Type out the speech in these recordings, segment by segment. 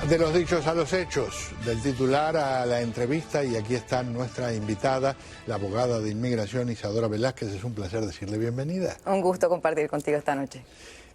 De los dichos a los hechos, del titular a la entrevista, y aquí está nuestra invitada, la abogada de inmigración Isadora Velázquez. Es un placer decirle bienvenida. Un gusto compartir contigo esta noche.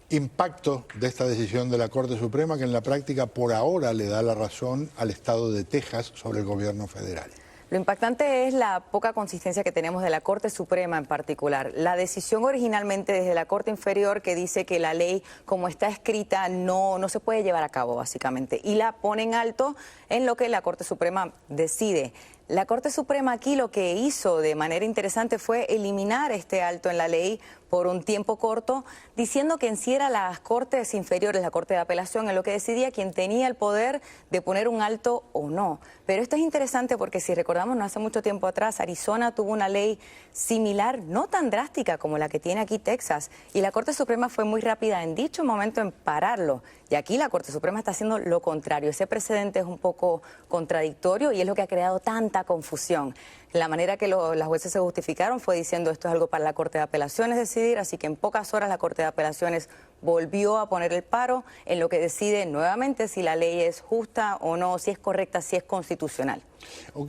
Impacto de esta decisión de la Corte Suprema, que en la práctica por ahora le da la razón al estado de Texas sobre el gobierno federal. Lo impactante es la poca consistencia que tenemos de la Corte Suprema en particular. La decisión originalmente desde la Corte Inferior que dice que la ley como está escrita no se puede llevar a cabo básicamente, y la pone en alto en lo que la Corte Suprema decide. La Corte Suprema aquí lo que hizo de manera interesante fue eliminar este alto en la ley por un tiempo corto, diciendo que en sí eran las Cortes Inferiores, la Corte de Apelación, en lo que decidía quien tenía el poder de poner un alto o no. Pero esto es interesante porque si recordamos, no hace mucho tiempo atrás, Arizona tuvo una ley similar, no tan drástica como la que tiene aquí Texas, y la Corte Suprema fue muy rápida en dicho momento en pararlo. Y aquí la Corte Suprema está haciendo lo contrario. Ese precedente es un poco contradictorio y es lo que ha creado tanta confusión. La manera que las jueces se justificaron fue diciendo esto es algo para la Corte de Apelaciones decidir, así que en pocas horas la Corte de Apelaciones volvió a poner el paro en lo que decide nuevamente si la ley es justa o no, si es correcta, si es constitucional.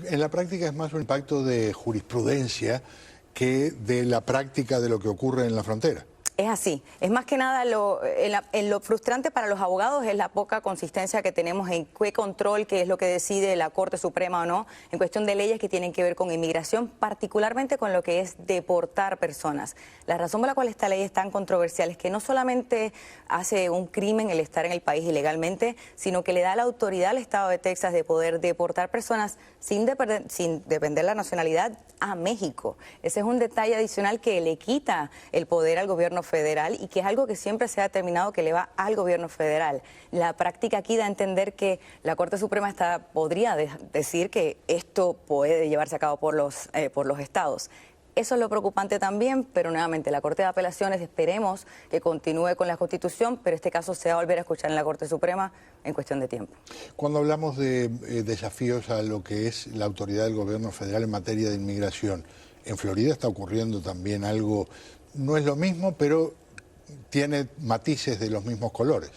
En la práctica es más un impacto de jurisprudencia que de la práctica de lo que ocurre en la frontera. Es así, es más que nada lo frustrante para los abogados es la poca consistencia que tenemos en qué control, qué es lo que decide la Corte Suprema o no, en cuestión de leyes que tienen que ver con inmigración, particularmente con lo que es deportar personas. La razón por la cual esta ley es tan controversial es que no solamente hace un crimen el estar en el país ilegalmente, sino que le da la autoridad al Estado de Texas de poder deportar personas sin depender la nacionalidad a México. Ese es un detalle adicional que le quita el poder al gobierno federal y que es algo que siempre se ha determinado que le va al gobierno federal. La práctica aquí da a entender que la Corte Suprema podría decir que esto puede llevarse a cabo por los estados. Eso es lo preocupante también, pero nuevamente la Corte de Apelaciones esperemos que continúe con la Constitución, pero este caso se va a volver a escuchar en la Corte Suprema en cuestión de tiempo. Cuando hablamos de desafíos a lo que es la autoridad del gobierno federal en materia de inmigración, en Florida está ocurriendo también algo, no es lo mismo, pero tiene matices de los mismos colores.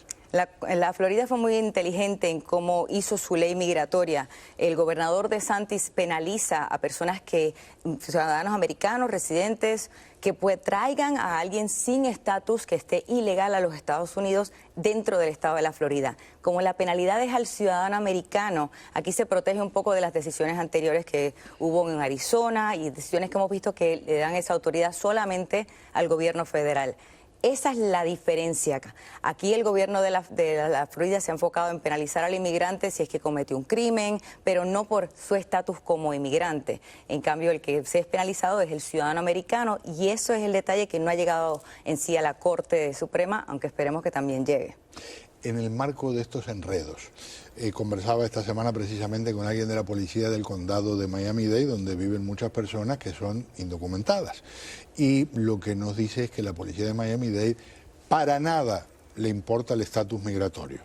La Florida fue muy inteligente en cómo hizo su ley migratoria. El gobernador DeSantis penaliza a personas ciudadanos americanos, residentes, que traigan a alguien sin estatus que esté ilegal a los Estados Unidos dentro del estado de la Florida. Como la penalidad es al ciudadano americano, aquí se protege un poco de las decisiones anteriores que hubo en Arizona y decisiones que hemos visto que le dan esa autoridad solamente al gobierno federal. Esa es la diferencia. Aquí el gobierno de la Florida se ha enfocado en penalizar al inmigrante si es que cometió un crimen, pero no por su estatus como inmigrante. En cambio, el que se es penalizado es el ciudadano americano y eso es el detalle que no ha llegado en sí a la Corte Suprema, aunque esperemos que también llegue. En el marco de estos enredos, conversaba esta semana precisamente con alguien de la policía del condado de Miami-Dade, donde viven muchas personas que son indocumentadas. Y lo que nos dice es que la policía de Miami-Dade para nada le importa el estatus migratorio.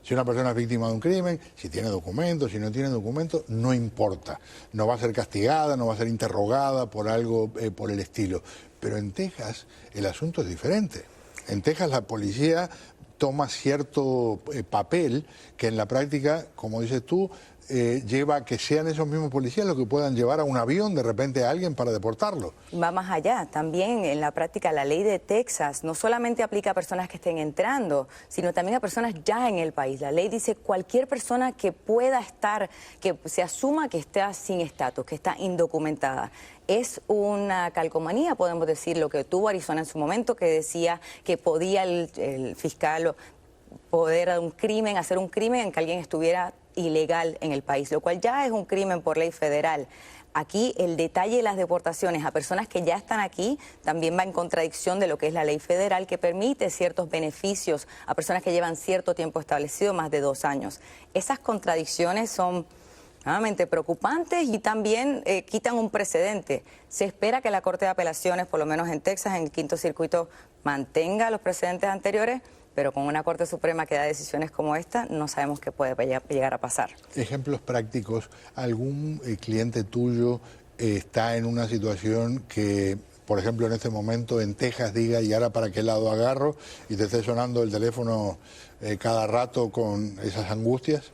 Si una persona es víctima de un crimen, si tiene documentos, si no tiene documentos, no importa. No va a ser castigada, no va a ser interrogada por algo por el estilo. Pero en Texas el asunto es diferente. En Texas la policía toma cierto papel que en la práctica, como dices tú, lleva a que sean esos mismos policías los que puedan llevar a un avión de repente a alguien para deportarlo. Va más allá, también en la práctica la ley de Texas no solamente aplica a personas que estén entrando, sino también a personas ya en el país. La ley dice cualquier persona que pueda estar, que se asuma que está sin estatus, que está indocumentada. Es una calcomanía, podemos decir, lo que tuvo Arizona en su momento, que decía que podía el fiscal poder hacer un crimen en que alguien estuviera ilegal en el país, lo cual ya es un crimen por ley federal. Aquí el detalle de las deportaciones a personas que ya están aquí también va en contradicción de lo que es la ley federal que permite ciertos beneficios a personas que llevan cierto tiempo establecido, más de 2 años. Esas contradicciones son nuevamente preocupantes y también quitan un precedente. Se espera que la Corte de Apelaciones, por lo menos en Texas, en el Quinto Circuito, mantenga los precedentes anteriores, pero con una Corte Suprema que da decisiones como esta, no sabemos qué puede llegar a pasar. Ejemplos prácticos, ¿algún cliente tuyo está en una situación que por ejemplo, en este momento en Texas diga, ¿y ahora para qué lado agarro? Y te esté sonando el teléfono cada rato con esas angustias.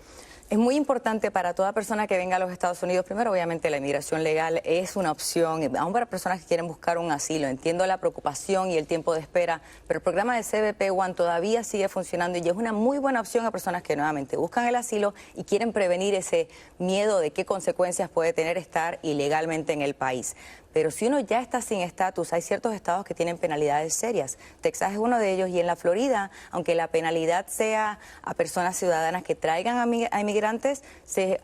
Es muy importante para toda persona que venga a los Estados Unidos. Primero, obviamente, la inmigración legal es una opción, aún para personas que quieren buscar un asilo. Entiendo la preocupación y el tiempo de espera, pero el programa de CBP One todavía sigue funcionando y es una muy buena opción a personas que nuevamente buscan el asilo y quieren prevenir ese miedo de qué consecuencias puede tener estar ilegalmente en el país. Pero si uno ya está sin estatus, hay ciertos estados que tienen penalidades serias. Texas es uno de ellos y en la Florida, aunque la penalidad sea a personas ciudadanas que traigan a inmigrantes,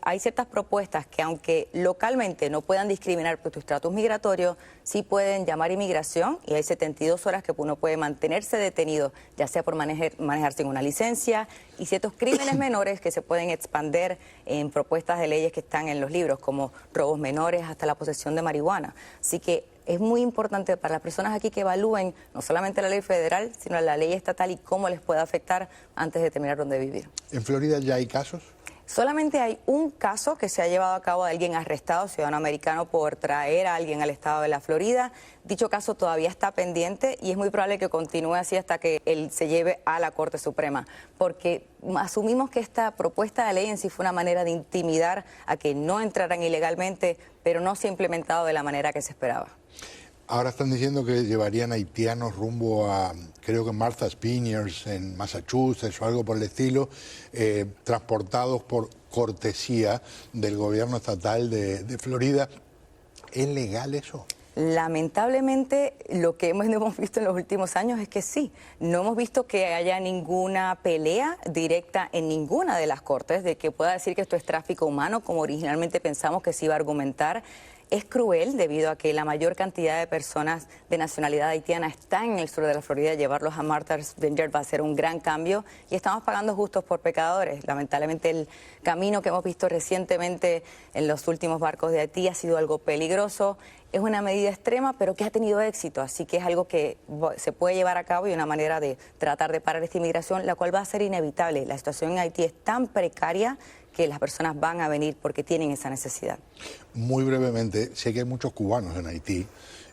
hay ciertas propuestas que aunque localmente no puedan discriminar por tu estatus migratorio, sí pueden llamar inmigración y hay 72 horas que uno puede mantenerse detenido, ya sea por manejar sin una licencia y ciertos crímenes menores que se pueden expander en propuestas de leyes que están en los libros, como robos menores hasta la posesión de marihuana. Así que es muy importante para las personas aquí que evalúen no solamente la ley federal, sino la ley estatal y cómo les puede afectar antes de determinar dónde vivir. ¿En Florida ya hay casos? Solamente hay un caso que se ha llevado a cabo de alguien arrestado, ciudadano americano, por traer a alguien al estado de la Florida. Dicho caso todavía está pendiente y es muy probable que continúe así hasta que él se lleve a la Corte Suprema, porque asumimos que esta propuesta de ley en sí fue una manera de intimidar a que no entraran ilegalmente, pero no se ha implementado de la manera que se esperaba. Ahora están diciendo que llevarían haitianos rumbo a, creo que Martha's Vineyards en Massachusetts o algo por el estilo, transportados por cortesía del gobierno estatal de Florida. ¿Es legal eso? Lamentablemente, lo que hemos visto en los últimos años es que sí. No hemos visto que haya ninguna pelea directa en ninguna de las cortes de que pueda decir que esto es tráfico humano, como originalmente pensamos que se iba a argumentar. Es cruel debido a que la mayor cantidad de personas de nacionalidad haitiana está en el sur de la Florida. Llevarlos a Martha's Vineyard va a ser un gran cambio y estamos pagando justos por pecadores. Lamentablemente el camino que hemos visto recientemente en los últimos barcos de Haití ha sido algo peligroso. Es una medida extrema, pero que ha tenido éxito, así que es algo que se puede llevar a cabo y una manera de tratar de parar esta inmigración, la cual va a ser inevitable. La situación en Haití es tan precaria que las personas van a venir porque tienen esa necesidad. Muy brevemente, sé que hay muchos cubanos en Haití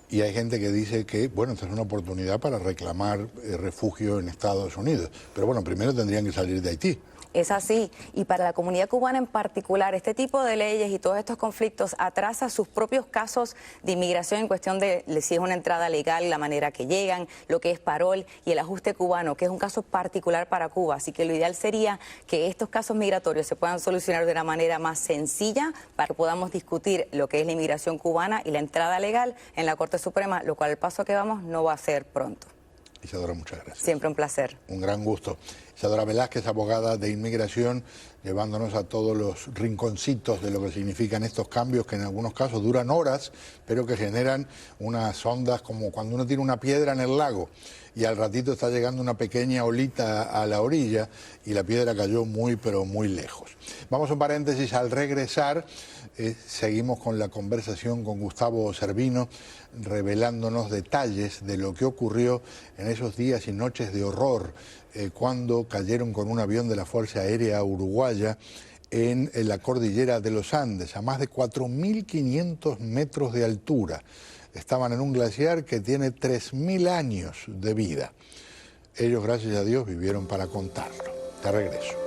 y hay gente que dice que, bueno, esta es una oportunidad para reclamar refugio en Estados Unidos. Pero bueno, primero tendrían que salir de Haití. Es así, y para la comunidad cubana en particular, este tipo de leyes y todos estos conflictos atrasa sus propios casos de inmigración en cuestión de si es una entrada legal, la manera que llegan, lo que es parol y el ajuste cubano, que es un caso particular para Cuba. Así que lo ideal sería que estos casos migratorios se puedan solucionar de una manera más sencilla para que podamos discutir lo que es la inmigración cubana y la entrada legal en la Corte Suprema, lo cual el paso que vamos no va a ser pronto. Isadora, muchas gracias. Siempre un placer. Un gran gusto. Isadora Velázquez, abogada de inmigración, llevándonos a todos los rinconcitos de lo que significan estos cambios que en algunos casos duran horas, pero que generan unas ondas como cuando uno tiene una piedra en el lago y al ratito está llegando una pequeña olita a la orilla y la piedra cayó muy, pero muy lejos. Vamos a un paréntesis. Al regresar, seguimos con la conversación con Gustavo Cervino, revelándonos detalles de lo que ocurrió en esos días y noches de horror cuando cayeron con un avión de la Fuerza Aérea Uruguaya en la cordillera de los Andes, a más de 4.500 metros de altura. Estaban en un glaciar que tiene 3.000 años de vida. Ellos, gracias a Dios, vivieron para contarlo. Te regreso.